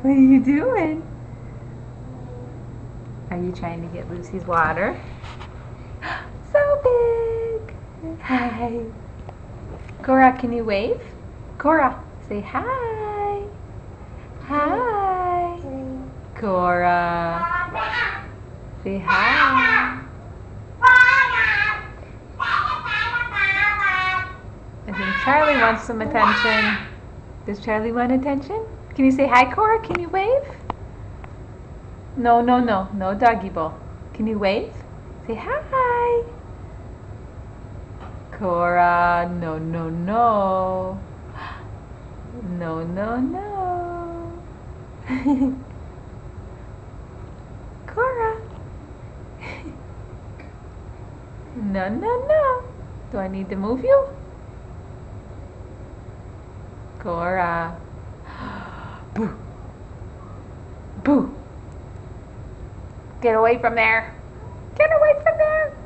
What are you doing? Are you trying to get Lucy's water? So big! Hi. Cora, can you wave? Cora, say hi. Hi. Cora, say hi. I think Charlie wants some attention. Does Charlie want attention? Can you say hi, Cora? Can you wave? No, no, no. No doggy bowl. Can you wave? Say hi. Cora, no, no, no. No, no, no. Cora. No, no, no. Do I need to move you? Cora. Boo. Boo. Get away from there. Get away from there.